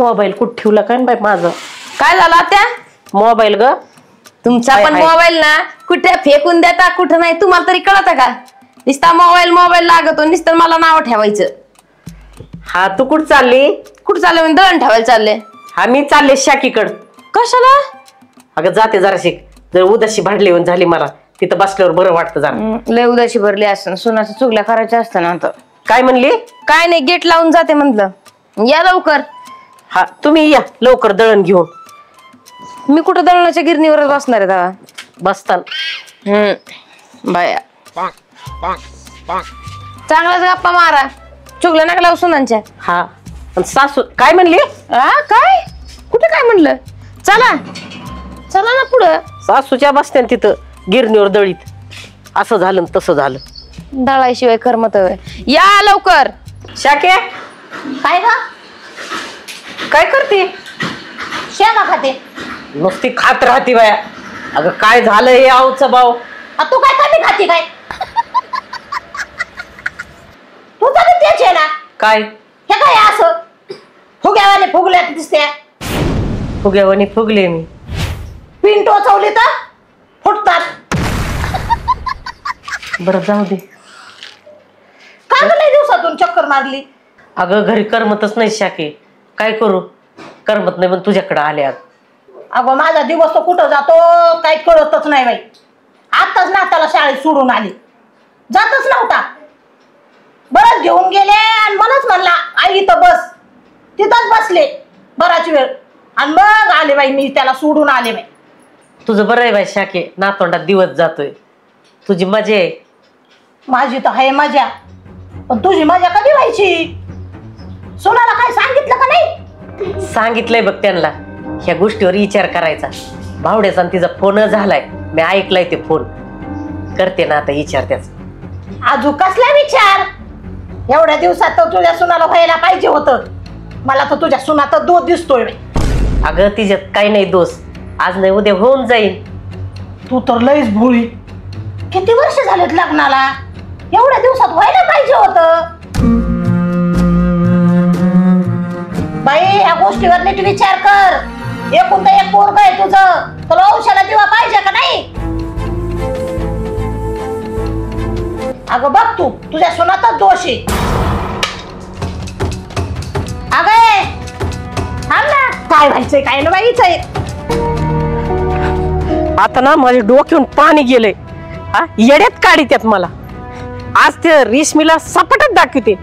Mobile कुठे ठेवला काय बाई माझं? काय झालं त्या मोबाईल ग तुमचा पण मोबाईल ना कुठे फेकून देता कुठं नाही तुम्हाला तरी कळतं का? नुसता मोबाईल लागतो नुसतं मला नाव ठेवायचं. हा तू कुठं चालली? कुठं चालले म्हणजे दळण ठेवायला चालले. हा मी चालले शाकीकड. कशाला? अगं जाते जराशी जर उदाशी भांडली येऊन झाली मला तिथं बसल्यावर बरं वाटतं जरा. लय उदाशी भरली असतं सुनाच्या चुगल्या करायच्या असतं ना. आता काय म्हणली? काय नाही गेट लावून जाते म्हटलं. या लवकर. हा तुम्ही या लवकर दळण घेऊन. मी कुठं दळणाच्या गिरणीवरच बसणार आहे दादा. बसताना बाया चांगलाच गप्पा मारा चुगल्या नका लावू सुनांच्या. हा सासू काय म्हणली? काय कुठे काय म्हणलं? चला चला ना पुढं. सासूच्या बसत्या तिथं गिरणीवर दळीत असं झालं तसं झालं. दळाशिवाय करमत. या लवकर. शाके काय का काय करते? शेंगा खाते. नुसती खात राहते बाया. अगं काय झालं हे आवचं भाऊ? तू काय कमी खाते काय? तू तर तेच आहे ना. काय हे काय असं फुग्यावाने फुगल्या दिसते. फुग्यावानी फुगले मी. पिन टोचवली तर फुटतात. बरं जाऊ दे. काय लय दिवसातून चक्कर मारली? अगं घरी करमतच नाही शाके. काय करू करमत नाही पण तुझ्याकडे आले. अगं माझा दिवस तो कुठं जातो काही कळतच नाही बाई. आताच नाताला शाळेत सोडून आली जातच नव्हता. बरंच घेऊन गेले आणि मलाच म्हणला आई इथं बस. तिथंच बसले बराच वेळ आणि मग आले बाई. मी त्याला सोडून आले बाई. तुझं बरं आहे बाई शाके. नातोंडात दिवस जातोय. तुझी मजा आहे. माझी तर आहे मजा पण तुझी मजा कधी व्हायची? सोनाला काय सांगितलं का नाही? सांगितलंय बघ त्यांना. ह्या गोष्टीवर विचार करायचा. भावड्याचा तिचा फोन झालाय. मी ऐकलाय ते फोन. करते ना आता विचार त्याचा. अजून कसला विचार? एवढ्या दिवसात तर तुझ्या सुनाला व्हायला पाहिजे होतं. मला तर तुझ्या सुनात दोष दिसतोय. अगं तिच्यात काही नाही दोष. आज नाही उद्या होऊन जाईल. तू तर लईच भोळी. किती वर्ष झालेत लग्नाला? एवढ्या दिवसात व्हायला पाहिजे होतं. बाई ह्या गोष्टीवर नीट विचार कर. एकूण तर एक पोरग आहे तुझं. तुला औषधाला दिवा पाहिजे का नाही? अगं बघ तू तुझ्या सुनातच दोष आहे. अगं थांब ना. काय व्हायचंय काय ना बाईच आहे. आता ना माझ्या डोक्यावरून पाणी गेलंय. हा येड्यात काढीत्यात मला. आज ते रेशमीला सपाटच दाखवते.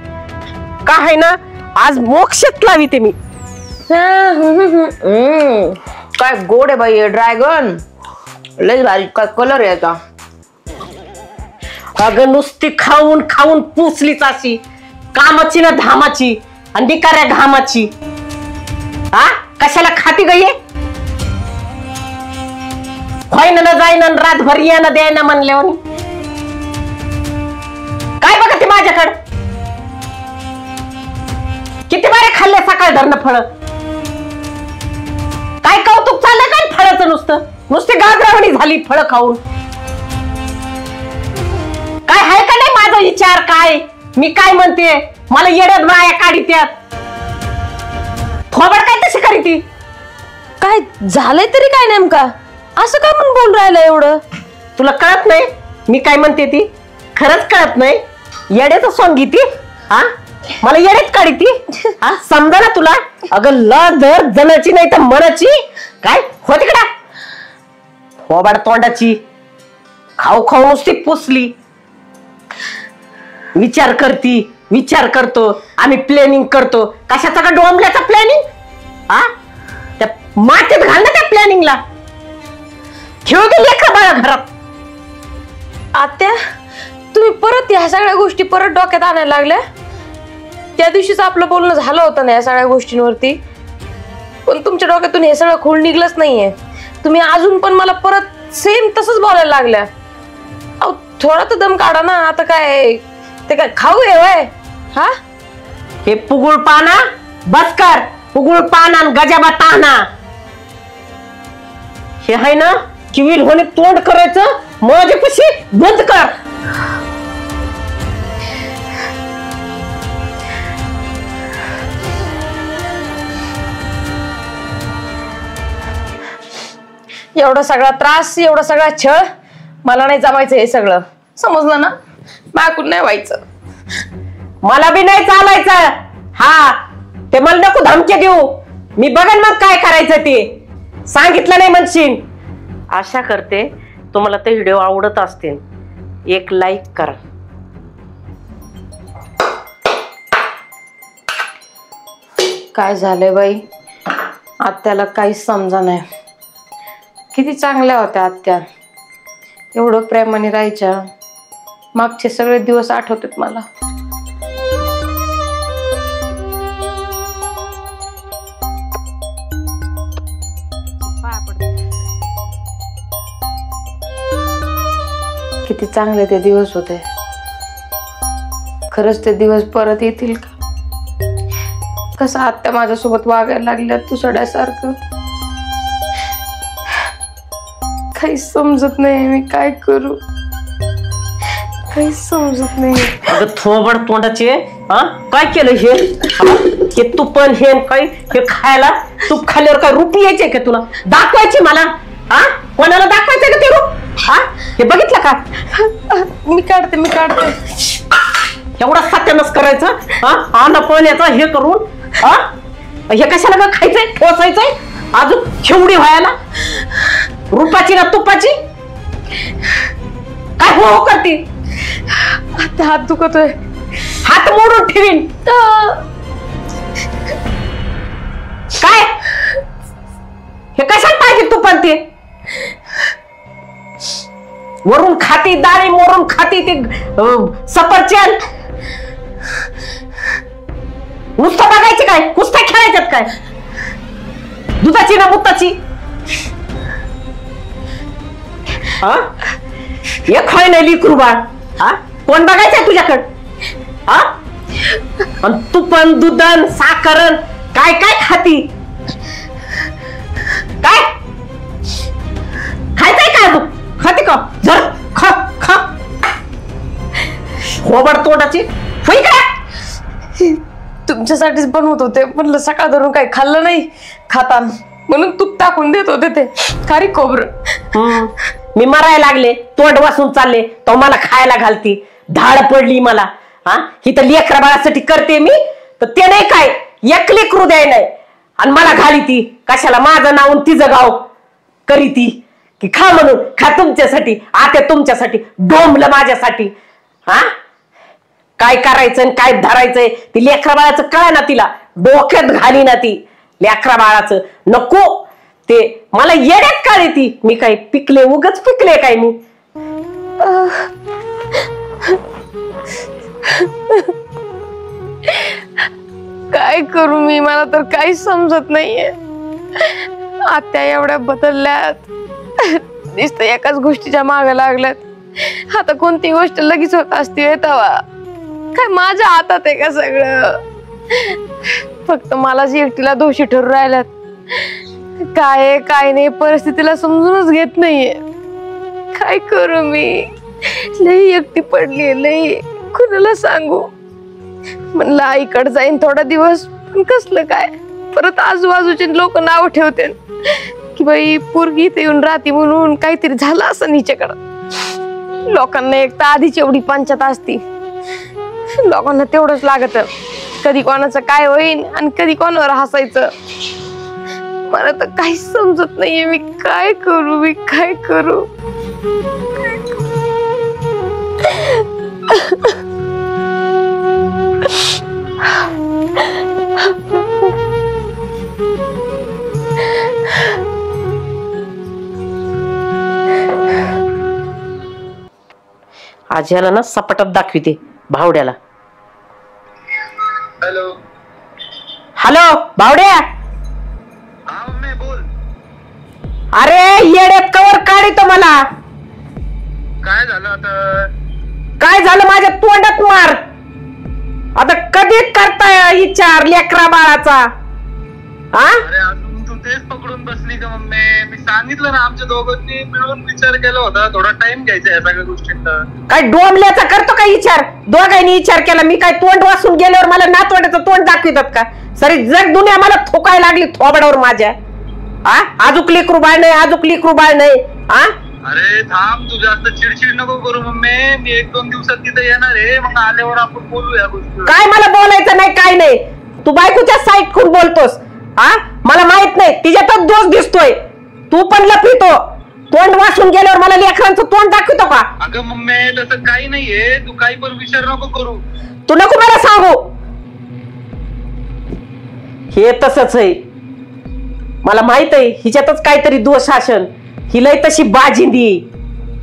काय ना आज मोक्षात लाविते मी. काय गोड आहे बाई. ड्रॅगन लय भारी. काय कलर आहे आता? अगं नुसती खाऊन खाऊन पुसलीच अशी. कामाची ना धामाची आणि बिकाऱ्या घामाची. हा कशाला खाती गई? व्हायना ना जाईना रातभर यानं द्यायना म्हणल्यावर. काय बघा ते माझ्याकडं किती बारे खाल्ले सकाळ धरणं फळ. काय कौतुक चाललंय काय फळाचं? नुसती गाजरावणी झाली फळ खाऊन. काय आहे का नाही माझा विचार? काय मी काय म्हणते? मला येड्यात बाया काढीत्यात. थोबड काय तशी करीती? काय झालंय तरी काय नेमका? असं काय म्हणून बोल राहिलं एवढं? तुला कळत नाही मी काय म्हणते ती? खरंच कळत नाही? येड्याचं सोंग घेती. हा मला येड्यात काढीती. हा समजा ना तुला? अगं लर जनाची नाही तर मनाची. काय होती कडा थोबाड तोंडाची. खाऊ खाऊ नुसती पुसली. विचार करती विचार करतो. आम्ही प्लॅनिंग करतो. कशाचा का डोंबल्याचा प्लॅनिंग? हा त्या मातीत घाल ना त्या प्लॅनिंगला. ठेवू दे लेकरं बाळा घरात. आत्या तुम्ही परत ह्या सगळ्या गोष्टी परत डोक्यात आणायला लागल्या. त्या दिवशीच आपलं बोलणं झालं होतं ना या सगळ्या गोष्टींवरती. पण तुमच्या डोक्यातून हे सगळं खूळ निघलंच नाहीये. तुम्ही अजून पण मला परत सेम तसंच बोलायला लागल्या. अहो थोडा तर दम काढा ना. आता काय ते काय खाऊ आहे वय? हा हे पुगुळ पाना बस कर. पुगुळ पाना गजाबा ताना. हे आहे ना किवील होणे तोंड करायचं. माझ्यापाशी बंद कर. एवढा सगळा त्रास, एवढा सगळा छळ, मला नाही जमायचं हे सगळं, समजलं ना? मागून नाही व्हायचं. मला बी नाही चालायचं. हा, ते मला नको धमकी देऊ. मी बघन मग काय करायचं ते. सांगितलं नाही म्हणशील. आशा करते तुम्हाला ते व्हिडिओ आवडत असतील. एक लाईक करा. काय झालंय बाई, आत्याला काहीच समजा नाही. किती चांगल्या होत्या आत्या, एवढं प्रेमाने राहायच्या. मागचे सगळे दिवस आठवतात मला. किती चांगले ते दिवस होते. खरंच ते दिवस परत येतील का? कसं आत्या माझ्यासोबत वागायला लागल्या तुसड्यासारखं. काही समजत नाही, मी काय करू, काही समजत नाही. अगं थोबड तोंडाचे, हा काय केलं हे? हे तुपण हे काय हे खायला? तूप खाल्ल्यावर काय रूप यायचे का तुला? दाखवायची मला? हा, कोणाला दाखवायचं का ते रूप? हा, हे बघितलं का? मी काढते. एवढा सत्यानाश करायचा? हा, अन्न पाण्याचा हे करून, हा, हे कशाला का खायचंय, ठोसायचंय अजून शेवडी व्हायला? रूपाची ना तुपाची काय हो करते? आता हात दुखतोय. हात मोडून ठेवीन. काय हे कशाला पाहिजे तुपान? ते वरून खाती डाळी, मोरून खाती ते सफरचंद. नुसतं बघायचे काय? कुस्त्या खेळायच्यात काय? दुधाची ना मुताची? हा, एक होय नाही लिकरू बाळ. हा, कोण बघायचंय तुझ्याकडं? हा, आणि तुपन दुधन साखरण काय काय खाती? काय खायचंय काय तू? खाते का? जर खा खा. होबड तोंडाची होई काय? तुमच्यासाठीच बनवत होते, म्हणलं सकाळ धरून काही खाल्लं नाही खाताना, म्हणून तूप टाकून देत होते ते खारी खोबरं. मी मरायला लागले, तोंड वासून चालले, तो मला खायला घालती. धाड पडली मला. हा, ही तर लेकरा बाळासाठी करते मी, तर ते नाही काय एक लेकरू द्याय नाही आणि मला घाली ती. कशाला माझं नाव आणि तिचं गाव करी ती की खा म्हणून. खा तुमच्यासाठी, आता तुमच्यासाठी, डोंबलं माझ्यासाठी. हा, काय करायचं आणि काय धरायचंय ती लेकरा बाळाचं कळ ना तिला. डोक्यात घाली ना ती लेकरा बाळाचं. नको ते मला येड्यात काढे ती. मी काय पिकले, उगच पिकले काय मी? काय करू मी, मला तर काहीच समजत नाहीये. आत्या एवढ्या बदलल्यात, नुसतं एकाच गोष्टीच्या मागे लागल्यात. आता कोणती गोष्ट लगेच होत असते तेव्हा काय माझ्या हातात आहे का सगळं? फक्त मलाच एकटीला दोषी ठरून राहिल्यात. काय काय नाही, परिस्थितीला समजूनच घेत नाहीये. काय करू मी? लई एकटी पडली, लई कुणाला सांगू? म्हणलं आईकडे जाईन थोडा दिवस, पण कसलं काय, परत आजूबाजूचे लोक नाव ठेवते की बाई पोरगी इथे येऊन राहते म्हणून काहीतरी झालं असं हिच्याकडं. लोकांना एक तर आधीच एवढी पंचायत असती, लोकांना तेवढंच लागत कधी कोणाचं काय होईन आणि कधी कोणावर हसायचं. मला तर काहीच समजत नाहीये, मी काय करू, मी काय करू? आज याला ना सपाटात दाखविते भावड्याला. हॅलो हॅलो भावड्या. हा मम्मी बोल. अरे येड्यात कवर काढितो मला. काय झालं आता? काय झालं? माझ्या तोंडात मार. आता कधी करताय विचार लेकरा बाळाचा? हा, अरे अजून तू तेच पकडून बसली का मम्मी? मी सांगितलं ना आमच्या दोघांनी मिळून विचार केला होता, थोडा टाइम घ्यायचा या सगळ्या गोष्टींचा. काय डोंबल्याचा करतो का विचार? दोघांनी विचार केला. मी काय तोंड वासून गेल्यावर मला नातवड्याचं तोंड दाखवितात का? सरी जग दुनिया मला थोकाय लागली थोबडावर माझ्या. हा आजूक लेकरू बाळ नाही, आजूक लेकरू बाळ नाही. हा अरे थांब, तू जास्त चिडचिड नको करू मम्मी. मी 1-2 दिवसात तिथे येणार आहे, मग आल्यावर आपण बोलू या गोष्टी. काय मला बोलायचं नाही, काय नाही. तू बायकोच्या साईड खूप बोलतोस. हा मला माहित नाही, तिच्यातच दोष दिसतोय. तू पण लपितो. तोंड वाचून गेल्यावर मला लेकरांचं तोंड दाखवतो का? अगं मम्मी तसं काही नाहीये, तू काही पण विचार नको करू. तू नको मला सांगू. हे तसंच आहे, मला माहित आहे. हिच्यातच काहीतरी दोष असन. हिला तशी बाजिंदी,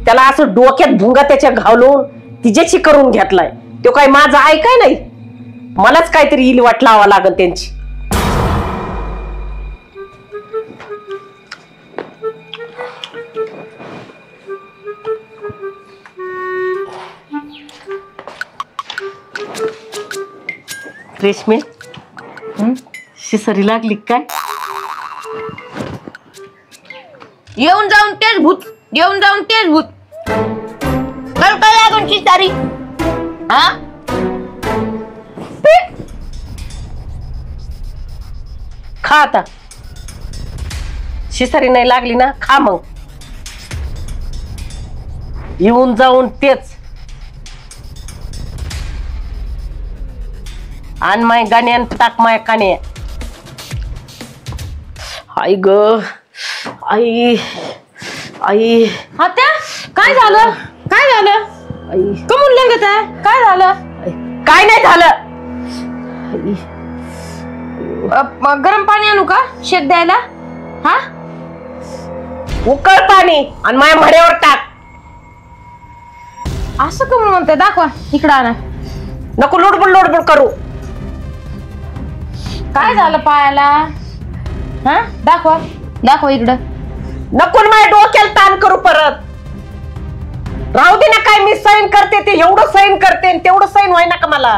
त्याला असं डोक्यात भुंगा त्याच्या घालून तिच्याशी करून घेतलाय. तो काय माझा ऐकाय नाही. मलाच काहीतरी इलवाट लावा लागल त्यांची. रेशमी शिसरी लागली काय? येऊन जाऊन तेच भूत, येऊन जाऊन तेच भूत. कल काय लागून शिस्तारी? हा खा आता. शिसरी नाही लागली ना, खा मग. येऊन जाऊन तेच. आण माय गाण्यान टाक माय काने. आई ग आई आई. आत्या काय झालं? काय झालं? आई कमून लंगत आहे? काय झालं? काय नाही झालं. गरम पाणी आणू का शेक द्यायला? हा उकळ पाणी आणि माझ्या म्हड्यावर टाक. असं कमून म्हणते? दाखवा इकडं आणा. नको लोडबुड लोडबुड करू. काय झालं पायाला? हा दाखवा दाखवा इकडं. नको माझ्या डोक्याला ताण करू परत. राहू दे ना, काय मी सैन करते ते एवढं सैन करते, तेवढं सैन व्हाय ना का मला?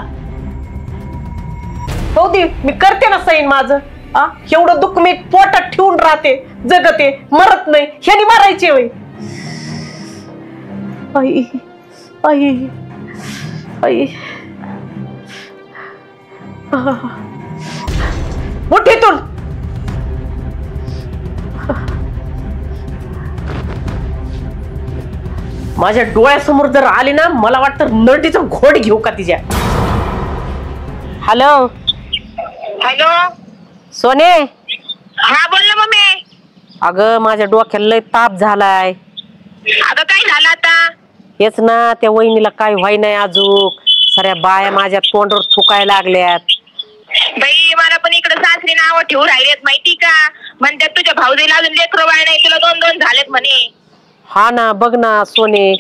हो दे, मी करते ना सैन माझं. एवढं दुःख मी पोटात ठेवून राहते, जगते, मरत नाही. ह्यानी मारायचे होय. आई आई आई. मुठीतून माझ्या डोळ्यासमोर जर आली ना, मला वाटतं नरडीचं घोड घेऊ का तिच्या. हॅलो हॅलो सोने. हा बोल ना मम्मी. अगं माझ्या डोक्याला लय ताप झालाय. अगं काय झालं आता? हेच ना, त्या वहिनीला काय व्हाय नाही अजून. साऱ्या बाया माझ्या तोंडावर थुकायला लागल्यात. बाई मला पण इकडे सासरी नाव ठेवून राहिलेत माहिती का? म्हणतात तुझ्या भाऊजीला अजून लेकरं बाळ नाही, तुला 2-2 झालेत म्हणे. हा ना, बघ ना सोने,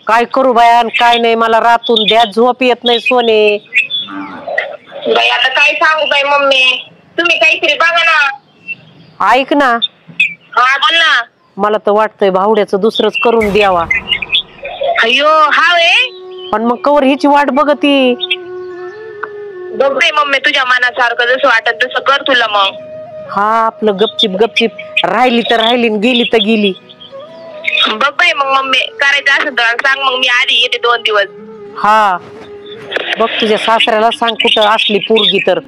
काय करू बाया काय नाही. मला रातून द्या झोप येत नाही सोने. बाई आता काय सांगू बाई मम्मी, तुम्ही काहीतरी बघा ना. ऐक ना, हा बोल ना. मला तर वाटतंय भावड्याचं दुसरंच करून द्यावा. अयो हा वे. पण मग कवर हिची वाट बघती. बघ बाई मम्मी, तुझ्या मनासारखं जसं वाटत तसं कर तुला मग. हा आपलं गपचिप गपचिप राहिली तर राहिली, गेली तर गेली. बघ बाई मग मम्मी, करायचं असेल तर सांग, मग मी आधी येते 2 दिवस. हा बघ तुझ्या सासऱ्याला सांग, कुठं असली पोरगी तर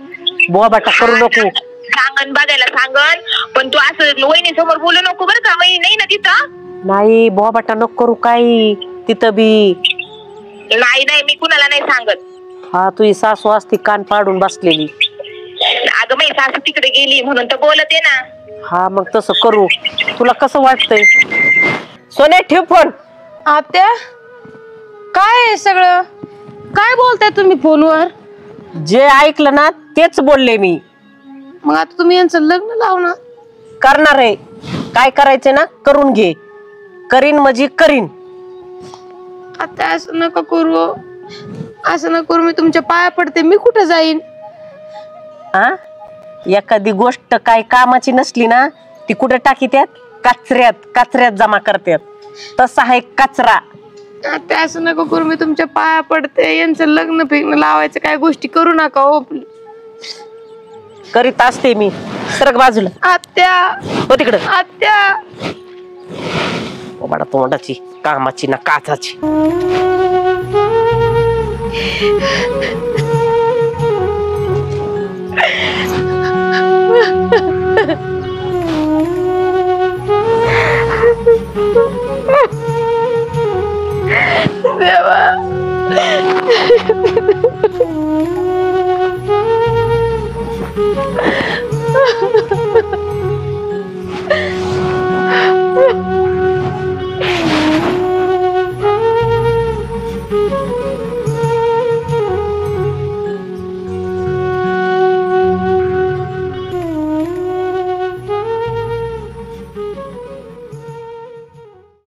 बोबाटा करू नको. सांगन बघायला सांगन, पण तू असं वहिनी समोर बोलू नको बरं का. वहिनी नाही ना तिथं. नाही बोबाटा नको करू काही तिथं बी. नाही नाही मी कुणाला नाही सांगत. हा तुझी सासू असती कान पाडून बसलेली. अगं माझी सासू तिकडे गेली म्हणून तर बोलते ना. हा मग तसं करू. तुला कसं वाटतंय? सोने ठेव फोन. आत्या काय आहे सगळं? काय बोलताय तुम्ही फोनवर? जे ऐकलं ना तेच बोलले मी. मग आता तुम्ही यांचं लग्न लावणार? करणार आहे. काय करायचं ना करून घे. करीन म्हणजे करीन. आता असं नका करू, असं नका करू. मी तुमच्या पाया पडते. मी कुठे जाईन? हा एखादी गोष्ट काय कामाची नसली ना, ती कुठे टाकी त्यात कचऱ्यात जमा करतात. तसा आहे कचरा. आता असं नका करू, मी तुमच्या पाया पडते. यांचं लग्न फिग्न लावायचं काय गोष्टी करू नका हो. करीत असते मी. सरक बाजूला. आत्या हो तिकडं. आत्या बडा तोंडाची, कामाची ना काचाची.